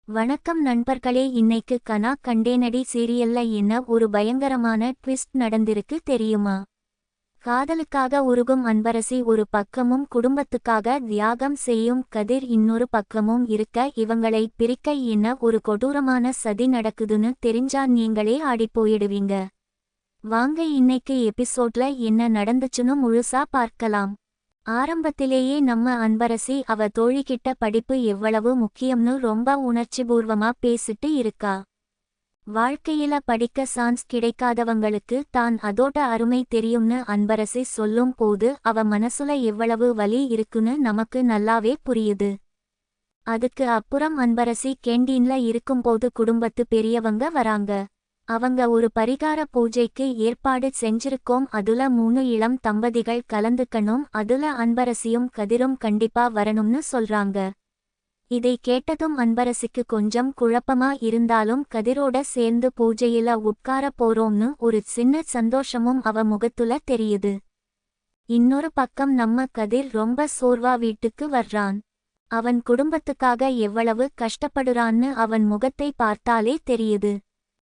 வணக்கம் நண்பர்களே, இன்னைக்கு கனா கண்டேனடி சீரியல்ல என்ன ஒரு பயங்கரமான ட்விஸ்ட் நடந்திருக்கு தெரியுமா? காதலுக்காக உருகும் அன்பரசி ஒரு பக்கமும் குடும்பத்துக்காக தியாகம் செய்யும் கதிர் இன்னொரு பக்கமும் இருக்க இவங்களை பிரிக்க என்ன ஒரு கொடூரமான சதி நடக்குதுன்னு தெரிஞ்சா நீங்களே ஆடிப்போயிடுவீங்க. வாங்க இன்னைக்கு எபிசோட்ல என்ன நடந்துச்சுன்னு முழுசா பார்க்கலாம். ஆரம்பத்திலேயே நம்ம அன்பரசி அவ தோழிகிட்ட படிப்பு எவ்வளவு முக்கியம்னு ரொம்ப உணர்ச்சிபூர்வமா பேசிட்டு இருக்கா. வாழ்க்கையில படிக்க சான்ஸ் கிடைக்காதவங்களுக்கு தான் அதோட அருமை தெரியும்னு அன்பரசி சொல்லும் போது அவ மனசுல எவ்வளவு வலி இருக்குன்னு நமக்கு நல்லாவே புரியுது. அதுக்கு அப்புறம் அன்பரசி கேண்டீன்ல இருக்கும்போது குடும்பத்து பெரியவங்க வராங்க. அவங்க ஒரு பரிகார பூஜைக்கு ஏற்பாடு செஞ்சிருக்கோம், அதுல 3 இளம் தம்பதிகள் கலந்துக்கணும், அதுல அன்பரசியும் கதிரும் கண்டிப்பா வரணும்னு சொல்றாங்க. இதை கேட்டதும் அன்பரசிக்கு கொஞ்சம் குழப்பமா இருந்தாலும் கதிரோட சேர்ந்து பூஜையில உட்கார போறோம்னு ஒரு சின்ன சந்தோஷமும் அவ முகத்துல தெரியுது. இன்னொரு பக்கம் நம்ம கதிர் ரொம்ப சோர்வா வீட்டுக்கு வர்றான். அவன் குடும்பத்துக்காக எவ்வளவு கஷ்டப்படுறான்னு அவன் முகத்தை பார்த்தாலே தெரியுது.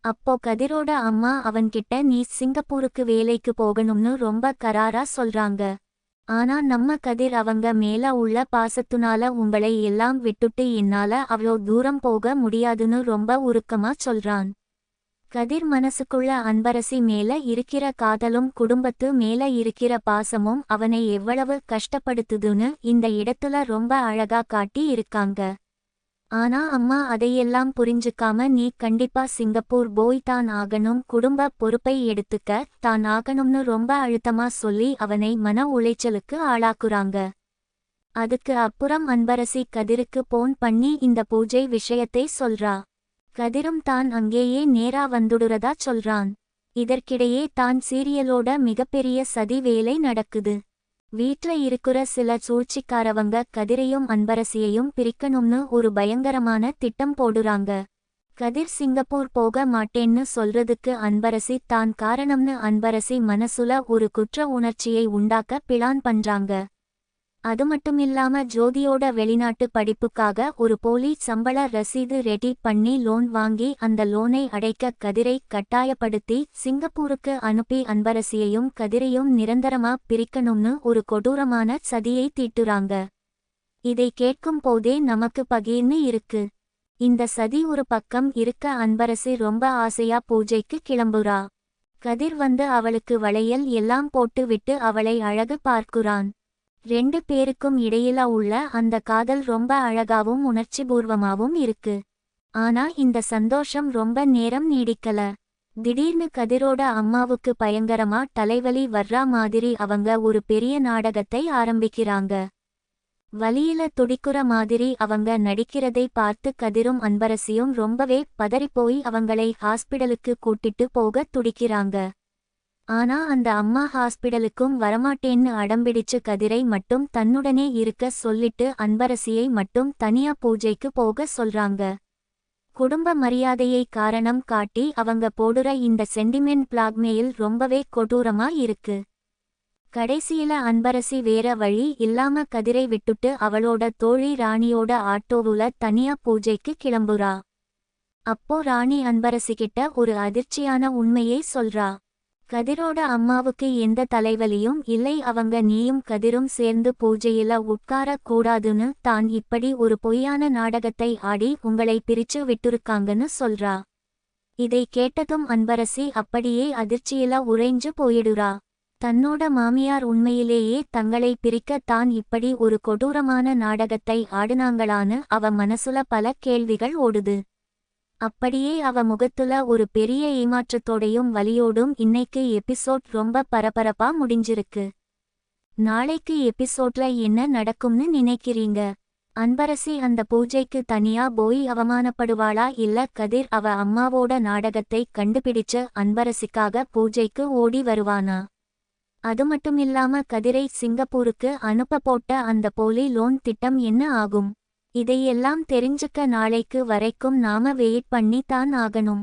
அப்போ கதிரோட அம்மா அவன்கிட்ட நீ சிங்கப்பூருக்கு வேலைக்கு போகணும்னு ரொம்ப கராரா சொல்றாங்க. ஆனா நம்ம கதிர் அவங்க மேல உள்ள பாசத்துனால உங்களை எல்லாம் விட்டுட்டு என்னால அவ்வளோ தூரம் போக முடியாதுன்னு ரொம்ப உருக்கமா சொல்றான். கதிர் மனசுக்குள்ள அன்பரசி மேல இருக்கிற காதலும் குடும்பத்து மேல இருக்கிற பாசமும் அவனை எவ்வளவு கஷ்டப்படுத்துதுன்னு இந்த இடத்துல ரொம்ப அழகா காட்டி இருக்காங்க. ஆனா அம்மா அதையெல்லாம் புரிஞ்சுக்காம நீ கண்டிப்பா சிங்கப்பூர் போய் தான் ஆகணும், குடும்ப பொறுப்பை எடுத்துக்க தான் ஆகணும்னு ரொம்ப அழுத்தமா சொல்லி அவனை மன உளைச்சலுக்கு ஆளாக்குறாங்க. அதுக்கு அப்புறம் அன்பரசி கதிருக்கு போன் பண்ணி இந்த பூஜை விஷயத்தை சொல்றா. கதிரும் தான் அங்கேயே நேரா வந்துடுறதா சொல்றான். இதற்கிடையே தான் சீரியலோட மிகப்பெரிய சதி வேலை நடக்குது. வீட்ல இருக்கிற சில சூழ்ச்சிக்காரவங்க கதிரையும் அன்பரசியையும் பிரிக்கணும்னு ஒரு பயங்கரமான திட்டம் போடுறாங்க. கதிர் சிங்கப்பூர் போக மாட்டேன்னு சொல்றதுக்கு அன்பரசி தான் காரணம்னு அன்பரசி மனசுல ஒரு குற்ற உணர்ச்சியை உண்டாக்க பிளான் பண்றாங்க. அது மட்டுமில்லாம ஜோதியோட வெளிநாட்டு படிப்புக்காக ஒரு போலி சம்பள ரசீது ரெடி பண்ணி லோன் வாங்கி அந்த லோனை அடைக்க கதிரை கட்டாயப்படுத்தி சிங்கப்பூருக்கு அனுப்பி அன்பரசியையும் கதிரையும் நிரந்தரமா பிரிக்கணும்னு ஒரு கொடூரமான சதியை தீட்டுறாங்க. இதை கேட்கும் போதே நமக்கு பகீர்னு இருக்கு. இந்த சதி ஒரு பக்கம் இருக்க அன்பரசி ரொம்ப ஆசையா பூஜைக்கு கிளம்புறா. கதிர் வந்து அவளுக்கு வளையல் எல்லாம் போட்டு விட்டு அவளை அழகு பார்க்குறான். 2 பேருக்கும் இடையில உள்ள அந்த காதல் ரொம்ப அழகாவும் உணர்ச்சிபூர்வமாவும் இருக்கு. ஆனா இந்த சந்தோஷம் ரொம்ப நேரம் நீடிக்கல. திடீர்னு கதிரோட அம்மாவுக்கு பயங்கரமா தலைவலி வர்றா மாதிரி அவங்க ஒரு பெரிய நாடகத்தை ஆரம்பிக்கிறாங்க. வலியில துடிக்குற மாதிரி அவங்க நடிக்கிறதை பார்த்து கதிரும் அன்பரசியும் ரொம்பவே பதறிப்போய் அவங்களை ஹாஸ்பிடலுக்கு கூட்டிட்டு போக துடிக்கிறாங்க. ஆனா அந்த அம்மா ஹாஸ்பிடலுக்கும் வரமாட்டேன்னு அடம்பிடிச்சு கதிரை மட்டும் தன்னுடனே இருக்க சொல்லிட்டு அன்பரசியை மட்டும் தனியா பூஜைக்கு போக சொல்றாங்க. குடும்ப மரியாதையை காரணம் காட்டி அவங்க போடுற இந்த சென்டிமெண்ட் பிளாக்மெயில் ரொம்பவே கொடூரமா இருக்கு. கடைசியில அன்பரசி வேற வழி இல்லாம கதிரை விட்டுட்டு அவளோட தோழி ராணியோட ஆட்டோவுல தனியா பூஜைக்கு கிளம்புறா. அப்போ ராணி அன்பரசிகிட்ட ஒரு அதிர்ச்சியான உண்மையை சொல்றா. கதிரோட அம்மாவுக்கு எந்த தலைவலியும் இல்லை, அவங்க நீயும் கதிரும் சேர்ந்து பூஜையில உட்கார கூடாதுன்னு தான் இப்படி ஒரு பொய்யான நாடகத்தை ஆடி உங்களை பிரிச்சு விட்டுருக்காங்கன்னு சொல்றா. இதை கேட்டதும் அன்பரசி அப்படியே அதிர்ச்சியில உறைஞ்சு போயிடுறா. தன்னோட மாமியார் உண்மையிலேயே தங்களை பிரிக்க தான் இப்படி ஒரு கொடூரமான நாடகத்தை ஆடுனாங்களான்னு அவ மனசுல பல கேள்விகள் ஓடுது. அப்படியே அவ முகத்துல ஒரு பெரிய ஏமாற்றத்தோடையும் வலியோடும் இன்னைக்கு எபிசோட் ரொம்ப பரபரப்பா முடிஞ்சிருக்கு. நாளைக்கு எபிசோட்ல என்ன நடக்கும்னு நினைக்கிறீங்க? அன்பரசி அந்த பூஜைக்கு தனியா போய் அவமானப்படுவாளா, இல்ல கதிர் அவ அம்மாவோட நாடகத்தை கண்டுபிடிச்சு அன்பரசிக்காக பூஜைக்கு ஓடி வருவானா? அது மட்டுமில்லாம கதிரை சிங்கப்பூருக்கு அனுப்ப போட்ட அந்த போலி லோன் திட்டம் என்ன ஆகும்? இதையெல்லாம் தெரிஞ்சுக்க நாளைக்கு வரைக்கும் நாம வெயிட் பண்ணி தான் ஆகணும்.